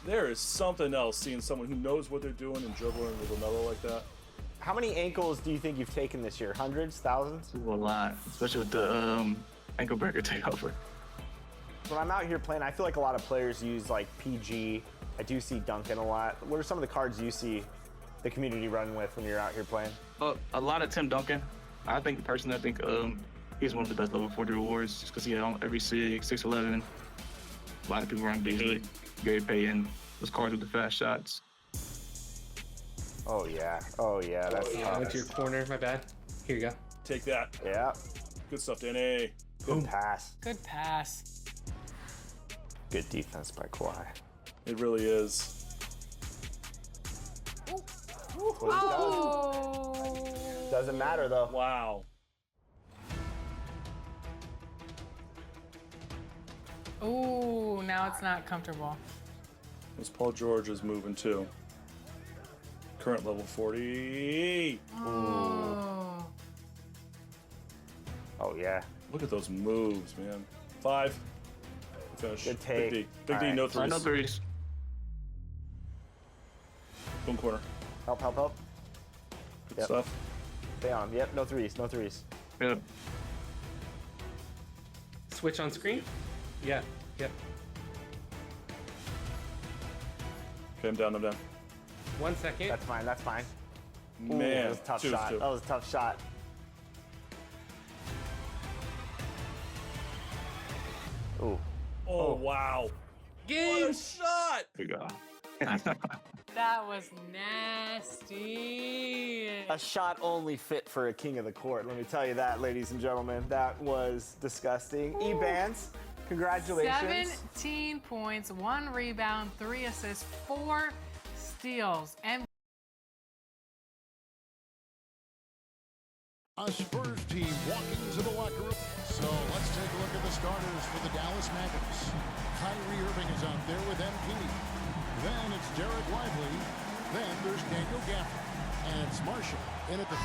There is something else seeing someone who knows what they're doing and dribbling with another like that. How many ankles do you think you've taken this year? Hundreds, thousands? A lot, especially with the ankle breaker takeover. When I'm out here playing, I feel like a lot of players use like PG. I do see Duncan a lot. What are some of the cards you see the community running with when you're out here playing? A lot of Tim Duncan. I think personally, he's one of the best level 40 rewards just because he had on every 6'11". A lot of people run Beasley, Gary Payton, those cards with the fast shots. Oh yeah, that's I went to your corner, my bad. Here you go. Take that. Yeah. Good stuff, Danny. Good pass. Good pass. Good defense by Kawhi. It really is. Oh. Doesn't matter though. Wow. Ooh, now it's not comfortable. As Paul George is moving too. Current level 40. Oh. Oh yeah. Look at those moves, man. 5. Finish. Good take. Big D. Big All D, right. no threes. No threes. Boom corner. Help. Yep. Stuff. Stay on him. Yep, no threes. Yeah. Switch on screen? Yeah, yep. Okay, I'm down. 1 second. That's fine. Ooh, Man, that was a tough 2-2. shot. That was a tough shot. Ooh. Oh, wow. Game! What a shot! Here you go. That was nasty. A shot only fit for a king of the court. Let me tell you that, ladies and gentlemen. That was disgusting. E-Bands, congratulations. 17 points, 1 rebound, 3 assists, 4 steals. And a Spurs team walking to the locker room. So let's take a look at the starters for the Dallas Mavericks. Kyrie Irving is out there with MP. Then it's Derek Lively. Then there's Daniel Gafford. And it's Marshall in at the 3.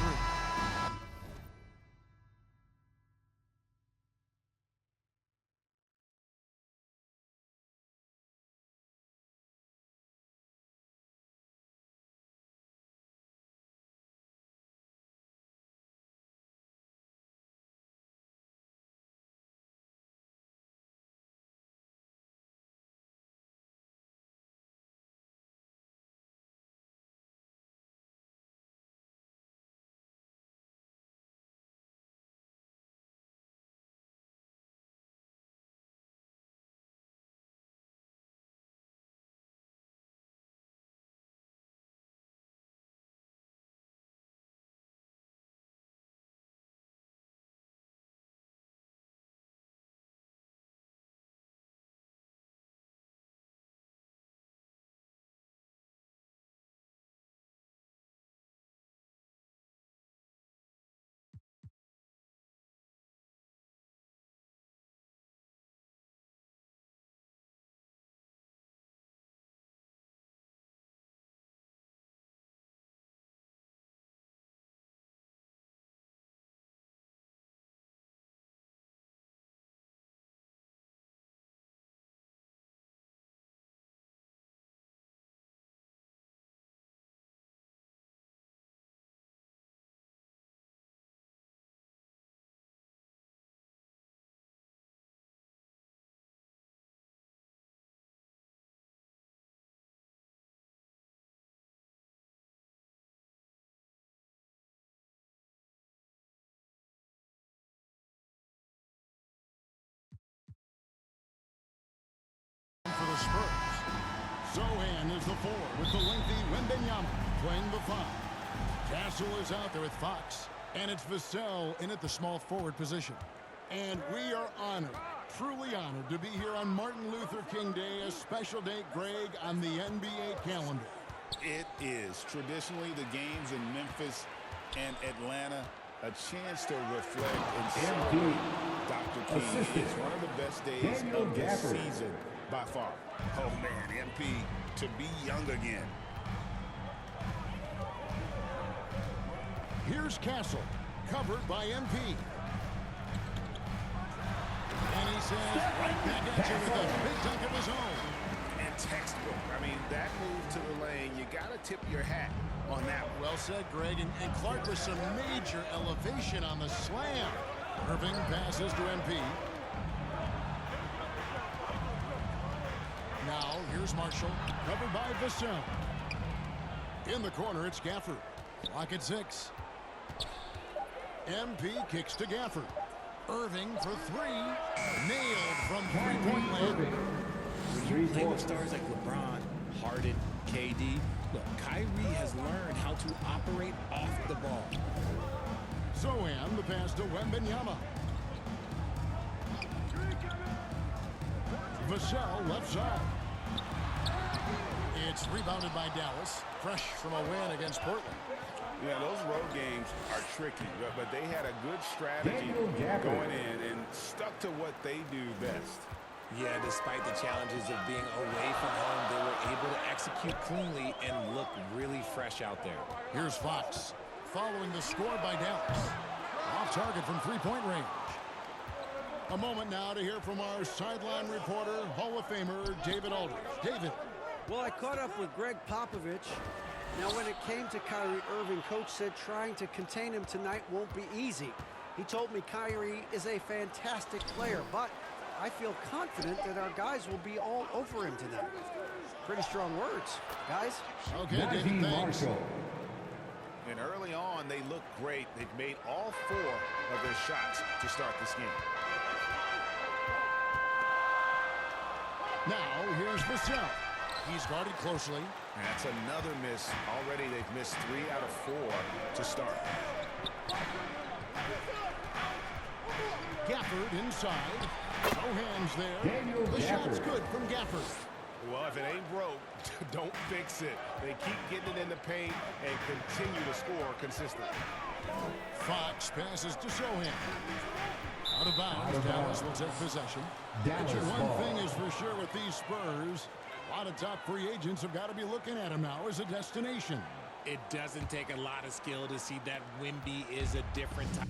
For the Spurs. Zohan is the 4 with the lengthy Wembenyama playing the 5. Castle is out there with Fox. And it's Vassell in at the small forward position. And we are honored, truly honored, to be here on Martin Luther King Day, a special date, Greg, on the NBA calendar. It is traditionally the games in Memphis and Atlanta, a chance to reflect and celebrate Dr. King. It's one of the best days of this season by far. Oh man, MP to be young again. Here's Castle, covered by MP. And he says, right back at you with a big dunk of his own. And textbook. I mean, That move to the lane, you got to tip your hat on that one. Well said, Greg. And Clark with some major elevation on the slam. Irving passes to MP. Now, here's Marshall, covered by Vassell. In the corner, it's Gafford. Clock at 6. MP kicks to Gafford. Irving for 3. Nailed from three-point land. When you play with stars like LeBron, Harden, KD, look, Kyrie has learned how to operate off the ball. Zohan, the pass to Wembanyama. Vassell, left side. It's rebounded by Dallas. Fresh from a win against Portland. Yeah, those road games are tricky, but they had a good strategy going in and stuck to what they do best. Yeah, despite the challenges of being away from home, they were able to execute cleanly and look really fresh out there. Here's Fox, following the score by Dallas. Off target from three-point range. A moment now to hear from our sideline reporter, Hall of Famer David Aldridge. David. Well, I caught up with Greg Popovich. Now, when it came to Kyrie Irving, Coach said trying to contain him tonight won't be easy. He told me Kyrie is a fantastic player, but I feel confident that our guys will be all over him tonight. Pretty strong words, guys. Okay, David, thanks. And early on, they look great. They've made all 4 of their shots to start this game. Now, here's Vassell. He's guarded closely. That's another miss. Already they've missed 3 out of 4 to start. Gafford inside. No hands there. The shot's good from Gafford. Well, if it ain't broke, don't fix it. They keep getting it in the paint and continue to score consistently. Fox passes to Sohan. Out of bounds. Dallas will take possession. One thing is for sure with these Spurs, a lot of top free agents have got to be looking at him now as a destination. It doesn't take a lot of skill to see that Wemby is a different type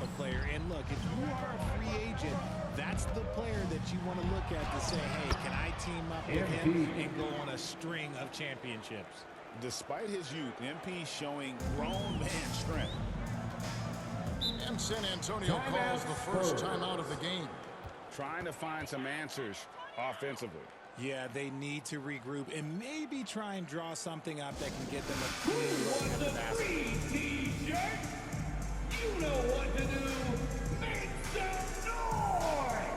of player. And look, if you are a free agent, that's the player that you want to look at to say, hey, can I team up with him and go on a string of championships? Despite his youth, MP showing grown man strength. And San Antonio calls the first timeout of the game. Trying to find some answers offensively. Yeah, they need to regroup and maybe try and draw something up that can get them a clean look at the basket. You know what to do. Make some noise!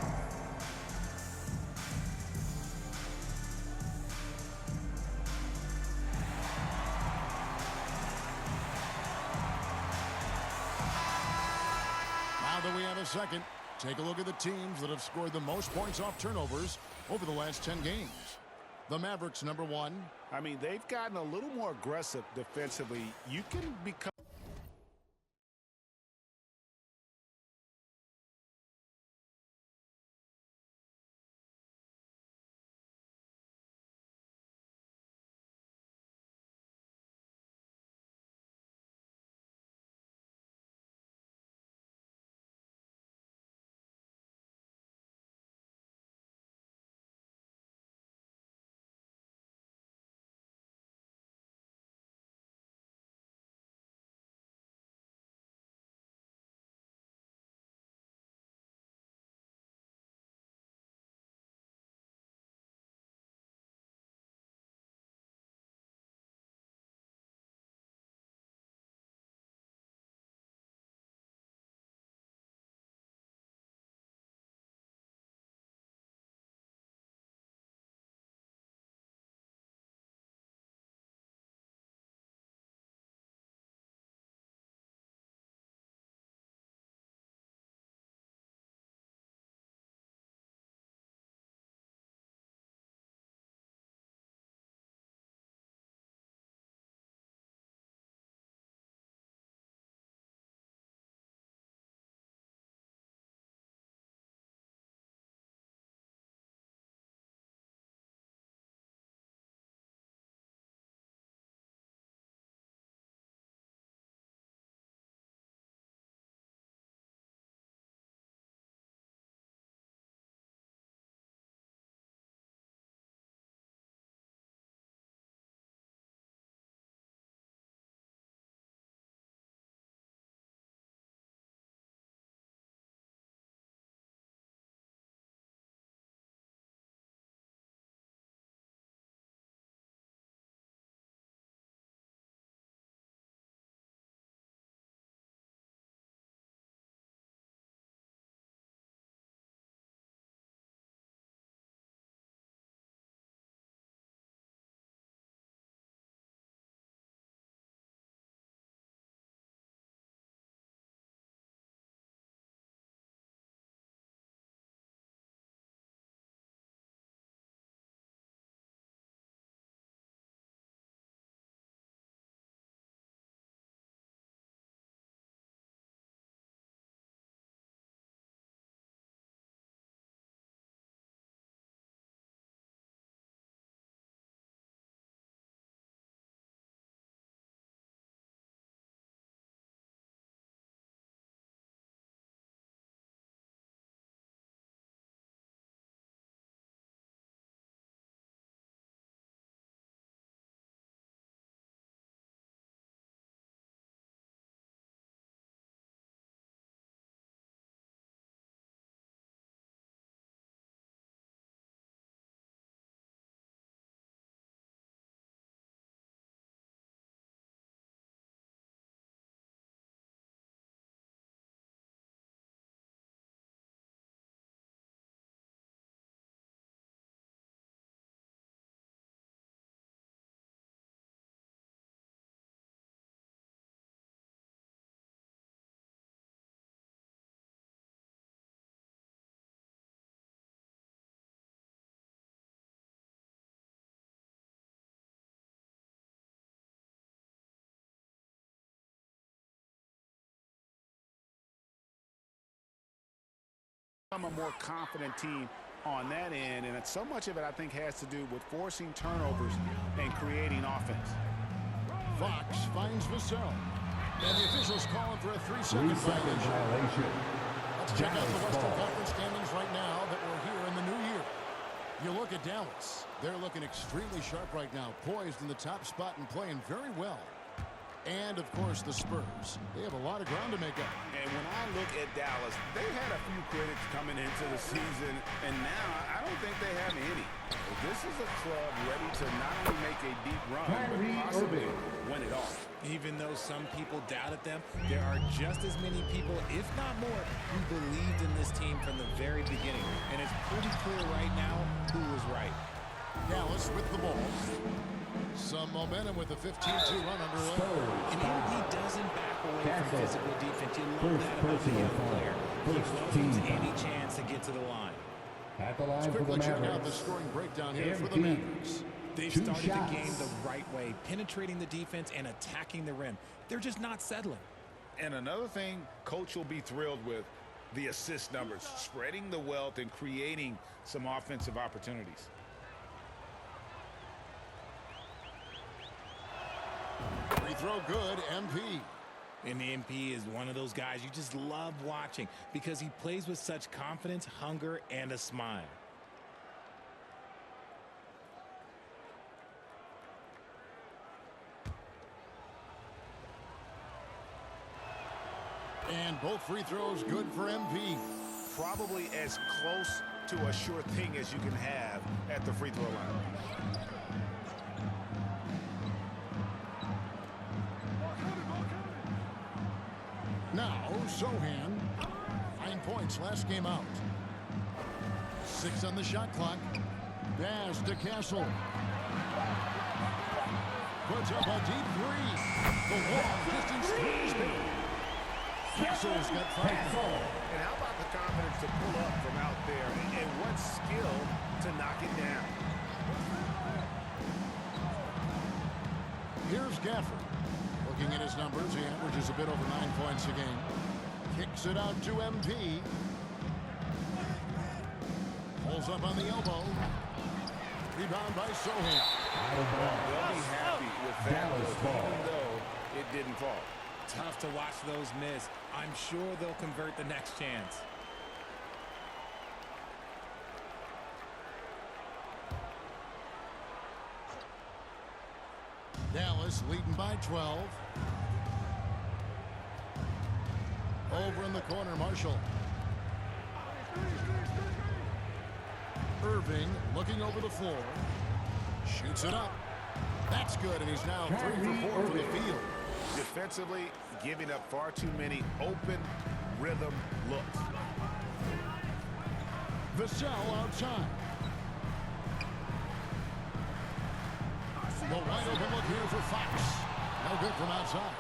Now that we have a second, take a look at the teams that have scored the most points off turnovers over the last 10 games. The Mavericks, number 1. I mean, they've gotten a little more aggressive defensively. You can become I'm a more confident team on that end, and so much of it, I think, has to do with forcing turnovers and creating offense. Fox finds Vassell. And the officials calling for a 3-second violation. Let's check out the Western Conference standings right now that we're here in the new year. You look at Dallas. They're looking extremely sharp right now, poised in the top spot and playing very well. And, of course, the Spurs. They have a lot of ground to make up. And when I look at Dallas, they've had a few critics coming into the season, and now I don't think they have any. This is a club ready to not only make a deep run, but possibly win it all. Even though some people doubted them, there are just as many people, if not more, who believed in this team from the very beginning. And it's pretty clear right now who was right. Dallas with the ball. Some momentum with a 15-2 run underway. And he doesn't back away from physical defense. You love that about the young player. He welcomes any chance to get to the line. At the line for the check out the scoring breakdown here for the Mavericks. They started the game the right way, penetrating the defense and attacking the rim. They're just not settling. And another thing Coach will be thrilled with, the assist numbers, spreading the wealth and creating some offensive opportunities. Free throw good, MP. And the MP is one of those guys you just love watching because he plays with such confidence, hunger, and a smile. And both free throws good for MP. Probably as close to a sure thing as you can have at the free throw line. Now, Sohan. 9 points last game out. 6 on the shot clock. Pass to Castle. Puts up a deep three. The long distance three is big. Castle's got 5. And how about the confidence to pull up from out there? And what skill to knock it down. Here's Gafford. Looking at his numbers, he averages a bit over 9 points a game. Kicks it out to MP. Pulls up on the elbow. Rebound by Sohan. They'll be happy with that, even though it didn't fall. Tough to watch those miss. I'm sure they'll convert the next chance. Dallas leading by 12. Over in the corner, Marshall. Irving looking over the floor. Shoots it up. That's good, and he's now 3 for 4 from the field. Defensively, giving up far too many open rhythm looks. Vassell outside. The wide open look here for Fox. No good from outside.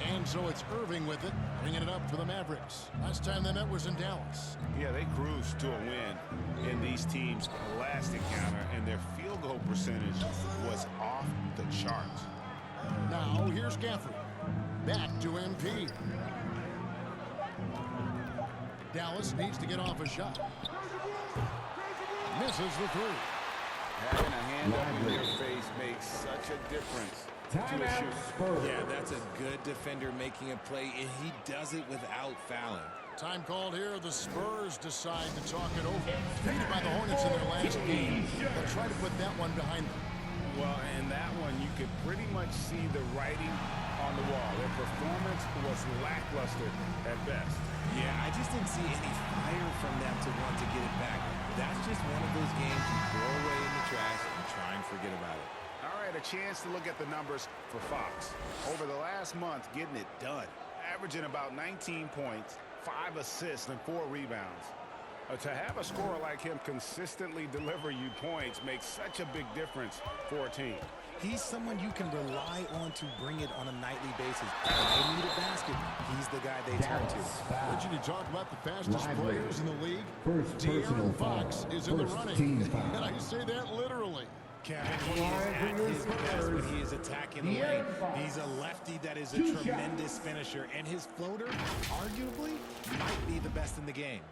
And so it's Irving with it, bringing it up for the Mavericks. Last time they met was in Dallas. Yeah, they cruised to a win in these teams' last encounter, and their field goal percentage was off the charts. Now here's Gafford. Back to MP. Dallas needs to get off a shot. Misses the three. Having a hand up in your face makes such a difference to a shooter. Yeah, that's a good defender making a play, and he does it without fouling. Time called here. The Spurs decide to talk it over. Defeated by the Hornets in their last game. They'll try to put that one behind them. Well, in that one, you could pretty much see the writing on the wall. Their performance was lackluster at best. Yeah, I just didn't see any fire from them to want to get it back. That's just one of those games you throw away in the trash and try and forget about it. All right, a chance to look at the numbers for Fox. Over the last month, getting it done. Averaging about 19 points, 5 assists, and 4 rebounds. To have a scorer like him consistently deliver you points makes such a big difference for a team. He's someone you can rely on to bring it on a nightly basis. When they need a basket, he's the guy they turn to. Did you talk about the fastest players in the league? De'Aaron Fox is in the running. And I say that literally. Kevin, he is at his best when he is attacking the lane. He's a lefty that is a tremendous finisher, and his floater, arguably, might be the best in the game.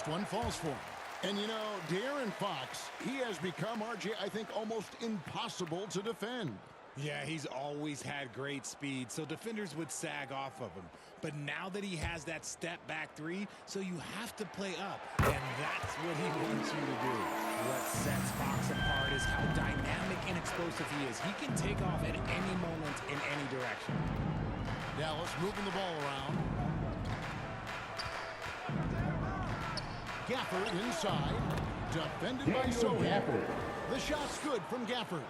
first one falls for him. And you know, De'Aaron Fox, he has become, RJ, I think, almost impossible to defend. Yeah, he's always had great speed, so defenders would sag off of him. But now that he has that step back three, so you have to play up, and that's what he wants you to do. What sets Fox apart is how dynamic and explosive he is. He can take off at any moment in any direction. Dallas moving the ball around. Gafford inside, defended by Sohan. The shot's good from Gafford.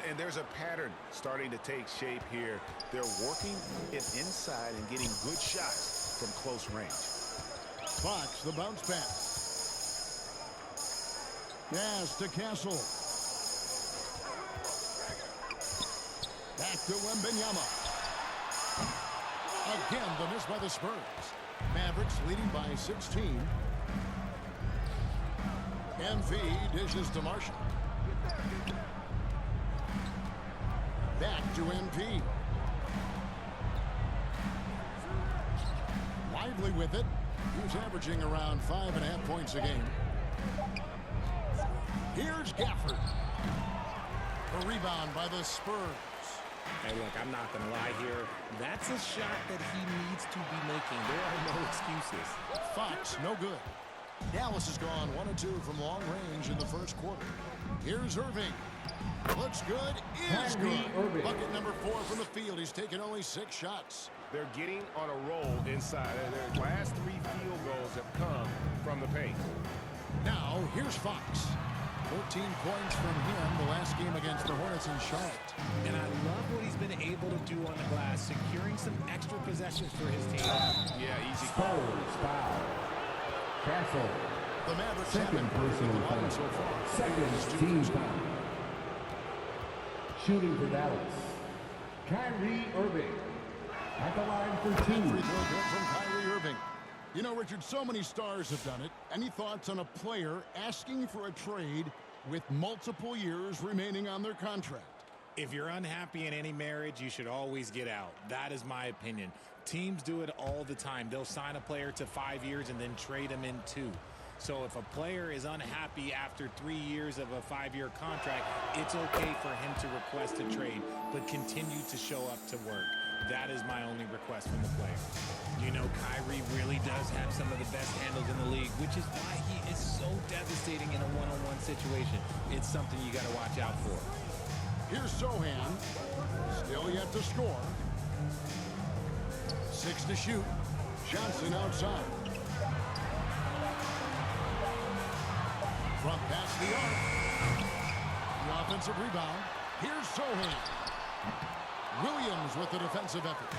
And there's a pattern starting to take shape here. They're working it inside and getting good shots from close range. Fox, the bounce pass. Pass to Castle. Back to Wembanyama. Again, the miss by the Spurs. Mavericks leading by 16. MV dishes to Marshall. Back to MP. Lively with it. He's averaging around 5.5 points a game. Here's Gafford. The rebound by the Spurs. Hey, look, I'm not going to lie here. That's a shot that he needs to be making. There are no excuses. Fox, no good. Dallas has gone 1 of 2 from long range in the first quarter. Here's Irving. Looks good, is good. Bucket number 4 from the field. He's taken only 6 shots. They're getting on a roll inside. Their last 3 field goals have come from the paint. Now, here's Fox. 14 points from him the last game against the Hornets in Charlotte. And I love what he's been able to do on the glass, securing some extra possessions for his team. Yeah, easy. Foul. Castle. The Mavericks Second personal foul. So far. Second team foul. Shooting for Dallas. Kyrie Irving. At the line for 2. Free throw good from Kyrie Irving. You know, Richard, so many stars have done it. Any thoughts on a player asking for a trade with multiple years remaining on their contract? If you're unhappy in any marriage, you should always get out. That is my opinion. Teams do it all the time. They'll sign a player to 5 years and then trade him in 2. So if a player is unhappy after 3 years of a 5-year contract, it's okay for him to request a trade, but continue to show up to work. That is my only request from the player. You know, Kyrie really does have some of the best handles in the league, which is why he is so devastating in a one-on-one situation. It's something you got to watch out for. Here's Sohan. Still yet to score. 6 to shoot. Johnson outside. Front pass the arc. The offensive rebound. Here's Sohan. Williams with the defensive effort.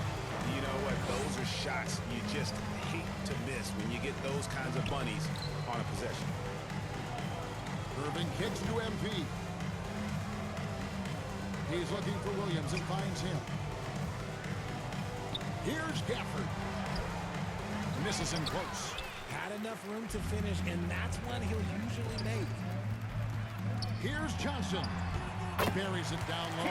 You know what? Those are shots you just hate to miss when you get those kinds of bunnies on a possession. Irving kicks to MP. He's looking for Williams and finds him. Here's Gafford. Misses him close. Had enough room to finish, and that's one he'll usually make. Here's Johnson. Buries it down low.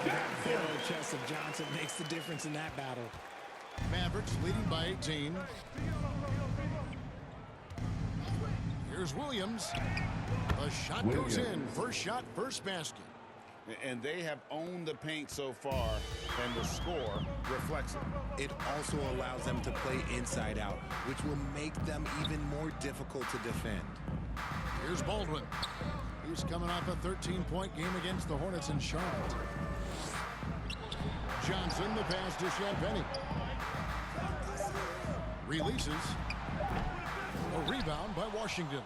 That big old chest of Johnson makes the difference in that battle. Mavericks leading by 18. Here's Williams. The shot goes in. First shot, first basket. And they have owned the paint so far, and the score reflects it. It also allows them to play inside out, which will make them even more difficult to defend. Here's Baldwin. He's coming off a 13-point game against the Hornets in Charlotte. Johnson, the pass to Champagnie. Releases. A rebound by Washington.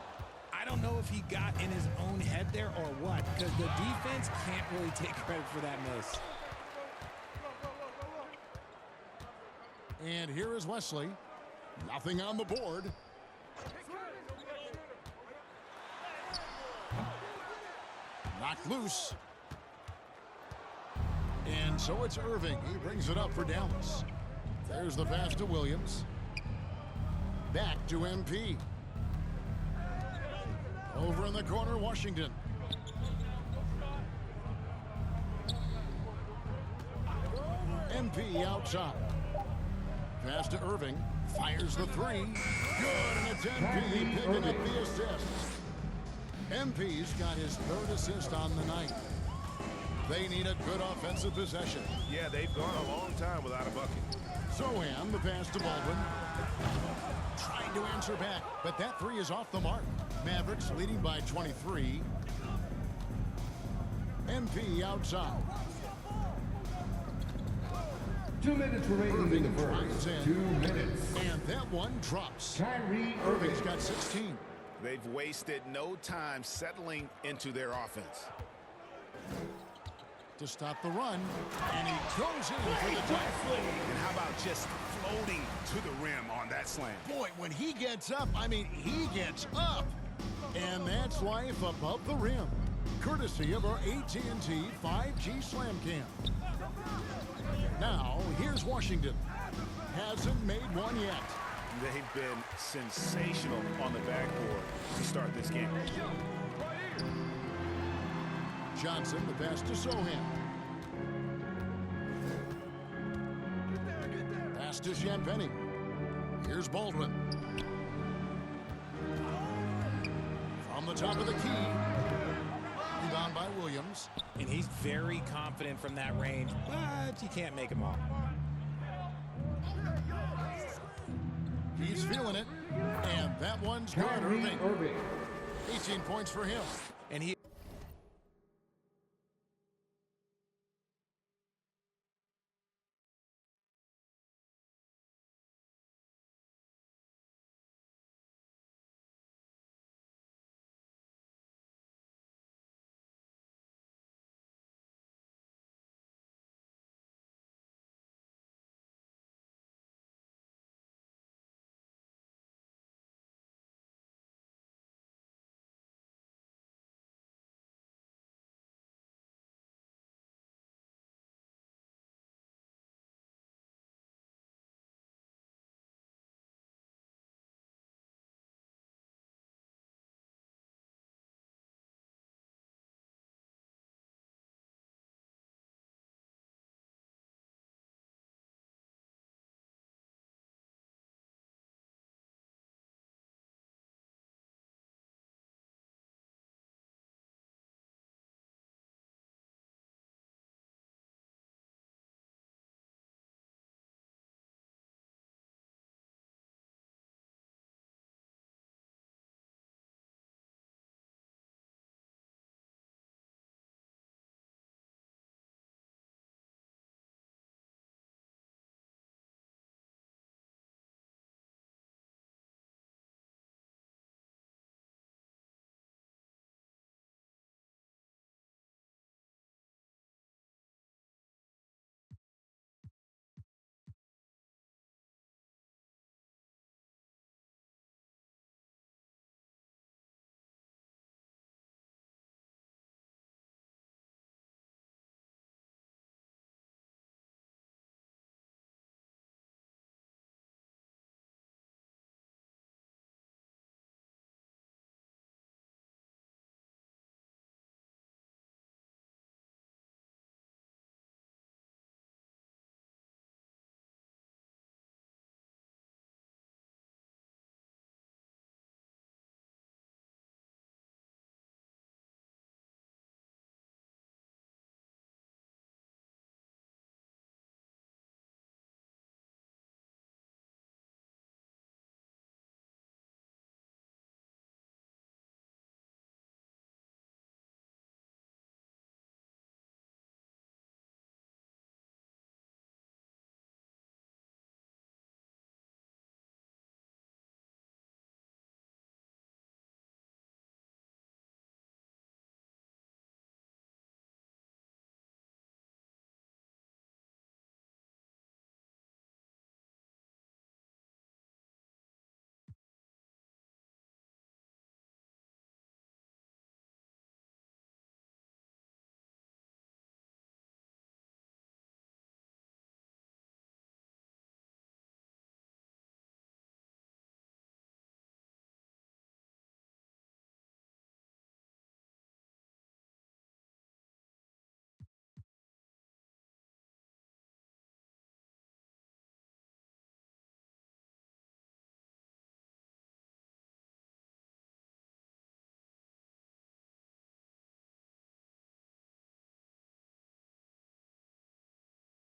I don't know if he got in his own head there or what, because the defense can't really take credit for that miss. And here is Wesley. Nothing on the board. Knocked loose. And so it's Irving. He brings it up for Dallas. There's the pass to Williams. Back to MP. Over in the corner, Washington. MP outside. Pass to Irving. Fires the three. Good, and it's MP picking up the assist. MP's got his third assist on the night. They need a good offensive possession. Yeah, they've gone a long time without a bucket. Sohan, the pass to Baldwin. Trying to answer back, but that three is off the mark. Mavericks leading by 23. MP outside. 2 minutes remaining in the first. 2 minutes. And that one drops. Kyrie Irving's got 16. They've wasted no time settling into their offense. To stop the run, and he goes in for the tie. And how about just floating to the rim on that slam? Boy, when he gets up, I mean, he gets up. And that's life above the rim. Courtesy of our AT&T 5G Slam Cam. Now, here's Washington. Hasn't made one yet. They've been sensational on the backboard to start this game. Johnson, the pass to Sohan. Pass to Champagny. Here's Baldwin. From the top of the key. Rebound by Williams. And he's very confident from that range, but you can't make him all. He's feeling it. And that one's good. Kyrie Irving. 18 points for him. And he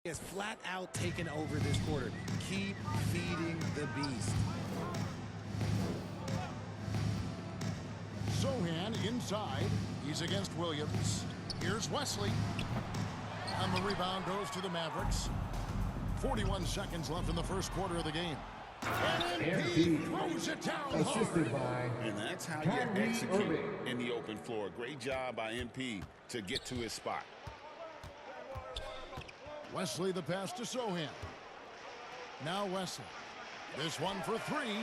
has flat out taken over this quarter. Keep feeding the beast. Sohan inside. He's against Williams. Here's Wesley. And the rebound goes to the Mavericks. 41 seconds left in the first quarter of the game. And MP throws it down assisted by And that's how you Kyrie execute Irving. in the open floor. Great job by MP to get to his spot. Wesley the pass to Sohan. Now Wesley. This one for three.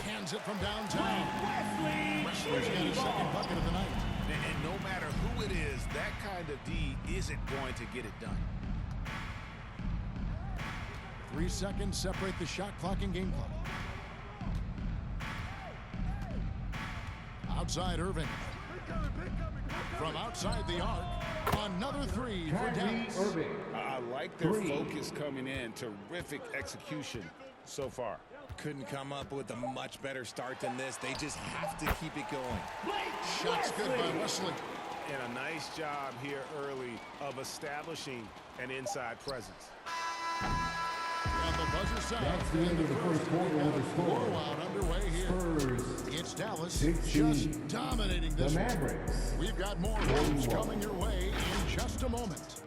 Hands it from downtown. Wesley's got his second bucket of the night. And no matter who it is, that kind of D isn't going to get it done. 3 seconds separate the shot clock and game clock. Outside Irving. From outside the arc. Another three for Dallas. I like their focus coming in. Terrific execution so far. Couldn't come up with a much better start than this. They just have to keep it going. Shots good by Wesley. And a nice job here early of establishing an inside presence. And the buzzer sounds. That's the end of the first quarter with a score. Blowout underway here. Spurs. It's Dallas 16. just dominating this The one. Mavericks. We've got more games coming your way in just a moment.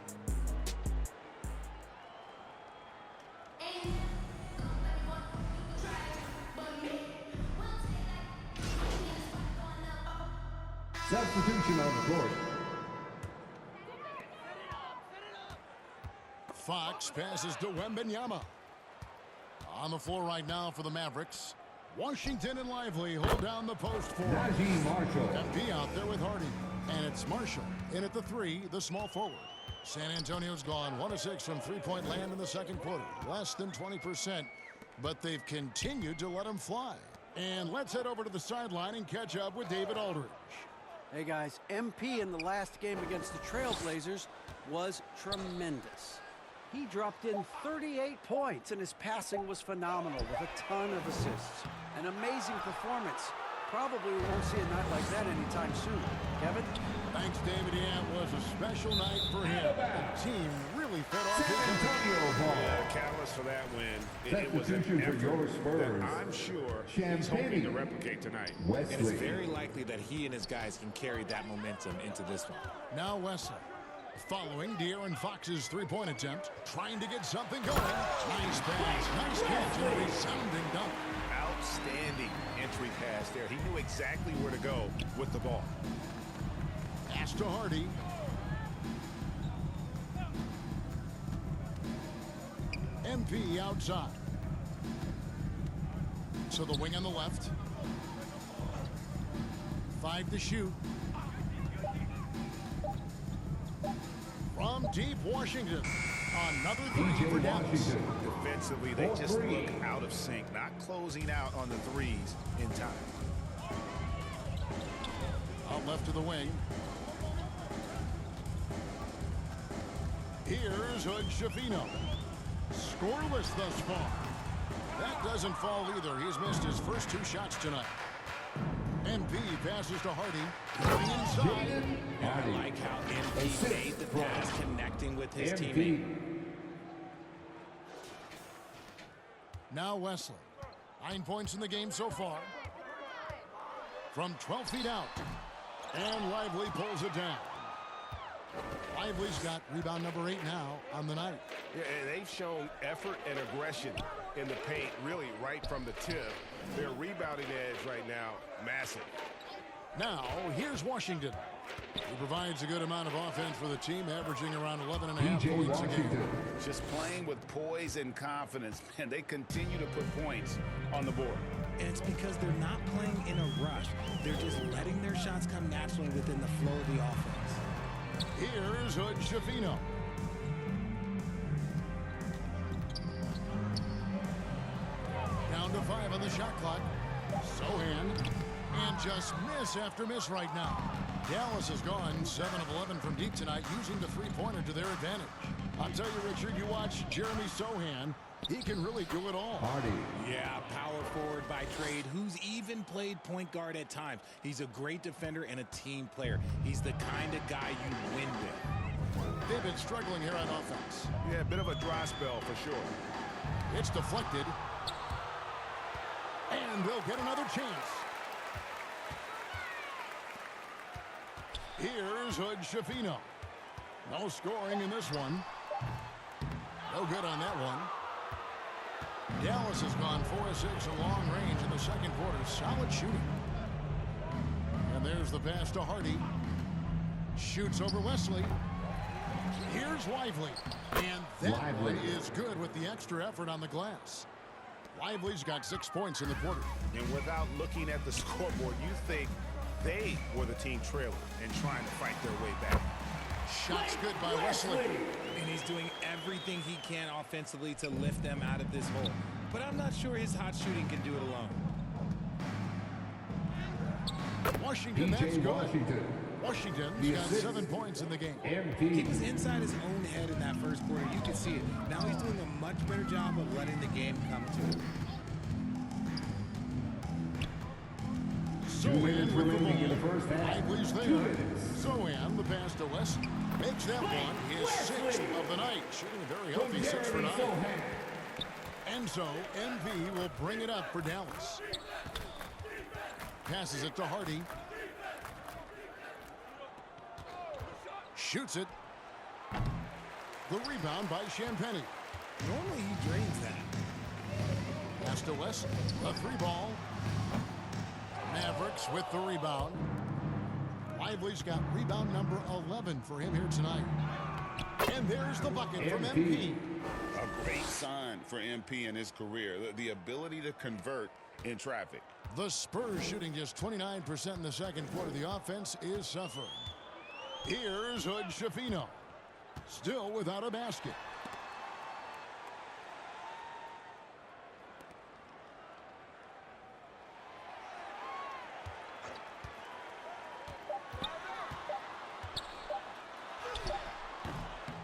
Substitution on the court. Fox passes to Wembanyama. On the floor right now for the Mavericks. Washington and Lively hold down the post for Najee Marshall. MP out there with Hardy. And it's Marshall in at the three, the small forward. San Antonio's gone 1 of 6 from three-point land in the second quarter. Less than 20%, but they've continued to let them fly. And let's head over to the sideline and catch up with David Aldridge. Hey guys, MP in the last game against the Trailblazers was tremendous. He dropped in 38 points and his passing was phenomenal with a ton of assists. An amazing performance. Probably we won't see a night like that anytime soon. Kevin? Thanks, David. Yeah, it was a special night for him. The team really fed off San his Antonio ball. The catalyst for that win, it was an Substitution for your effort Spurs. that I'm sure he's Champagne. hoping to replicate tonight. And it's Wesley. very likely that he and his guys can carry that momentum into this one. Now Wesley. Following De'Aaron Fox's three-point attempt, trying to get something going. Nice pass, nice catch, and a resounding dunk. Outstanding entry pass there. He knew exactly where to go with the ball. Pass to Hardy. MP outside. So the wing on the left. 5 to shoot. From deep Washington. Another three for Dallas. Defensively, they just look out of sync, not closing out on the threes in time. Out left to the wing. Here's Hood Schifino. Scoreless thus far. That doesn't fall either. He's missed his first 2 shots tonight. MP passes to Hardy. Going inside. I like how MP made the pass, connecting with his teammate. Now Wesley. 9 points in the game so far. From 12 feet out. And Lively pulls it down. Lively's got rebound number 8 now on the night. Yeah, and they've shown effort and aggression in the paint, really right from the tip. Their rebounding edge right now, massive. Now, here's Washington. He provides a good amount of offense for the team, averaging around 11.5 points a game. Just playing with poise and confidence, and they continue to put points on the board. And it's because they're not playing in a rush. They're just letting their shots come naturally within the flow of the offense. Here's Hood Schifino. Down to 5 on the shot clock. Sohan. And just miss after miss right now. Dallas has gone 7 of 11 from deep tonight, using the three-pointer to their advantage. I'll tell you, Richard, you watch Jeremy Sohan. He can really do it all. Hardy. Yeah, power forward by trade, who's even played point guard at times. He's a great defender and a team player. He's the kind of guy you win with. They've been struggling here on offense. Yeah, a bit of a dry spell for sure. It's deflected. And they'll get another chance. Here's Hood Schifino. No scoring in this one. No good on that one. Dallas has gone 4 of 6 in long range in the second quarter. Solid shooting. And there's the pass to Hardy. Shoots over Wesley. Here's Lively. And that one is good with the extra effort on the glass. Lively's got 6 points in the quarter. And without looking at the scoreboard, you think they were the team trailer and trying to fight their way back. Shots good by Wesley. And he's doing everything he can offensively to lift them out of this hole. But I'm not sure his hot shooting can do it alone. Washington, that's good. Washington's got 7 points in the game. He was inside his own head in that first quarter. You could see it. Now he's doing a much better job of letting the game come to him. Zohan with the ball. Lively's there. Zohan, the pass to West. Makes that one his 6th of the night. Shooting a very healthy 6 for 9. And so MP will bring it up for Dallas. Passes it to Hardy. Shoots it. The rebound by Champagny. Normally he drains that. Pass to West. A 3-ball. Mavericks with the rebound. Lively's got rebound number 11 for him here tonight. And there's the bucket from MP. A great sign for MP in his career. The ability to convert in traffic. The Spurs shooting just 29% in the second quarter. The offense is suffering. Here's Hood Schifino. Still without a basket.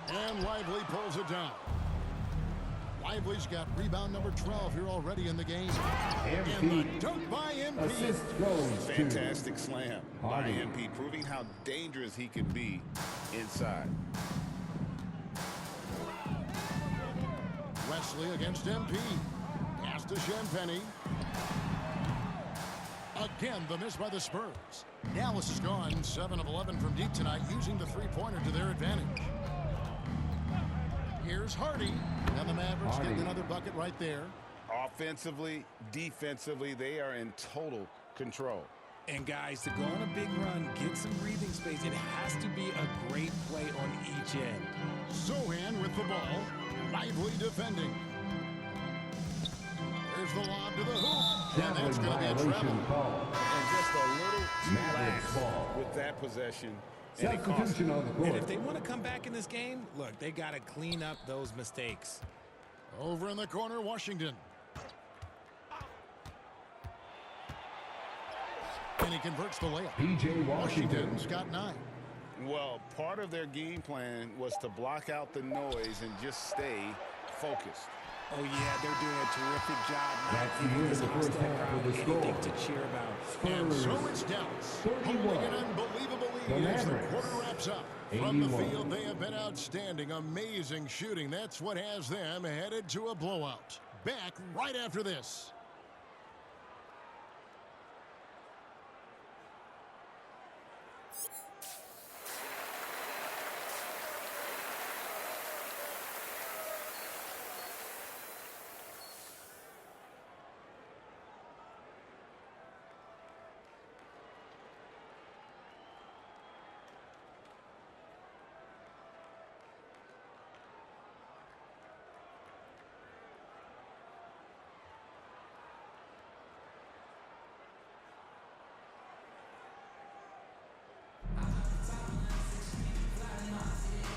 And Lively pulls it down. Lively's got rebound number 12 here already in the game. And the dunk by MP. Assist goes Fantastic slam by MP, proving how dangerous he can be inside. Wesley against MP. Pass to Champagny. Again, the miss by the Spurs. Dallas has gone 7 of 11 from deep tonight, using the three-pointer to their advantage. Here's Hardy. And the Mavericks getting another bucket right there. Offensively, defensively, they are in total control. And guys, to go on a big run, get some breathing space, it has to be a great play on each end. Zohan with the ball. Lively defending. There's the lob to the hoop. And that's going to be a travel. And just a little too lax with that possession. Substitution on the court. And if they want to come back in this game, look, they got to clean up those mistakes. Over in the corner, Washington. And he converts the layup. P.J. Washington's got 9. Well, part of their game plan was to block out the noise and just stay focused. Oh, yeah, they're doing a terrific job. That's the end of the first half of the score. Anything to cheer about. And so it's Dallas. Holding an unbelievable lead as the quarter wraps up. From the field, they have been outstanding. Amazing shooting. That's what has them headed to a blowout. Back right after this.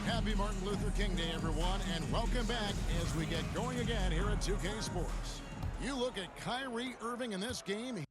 Happy Martin Luther King Day, everyone, and welcome back as we get going again here at 2K Sports. You look at Kyrie Irving in this game.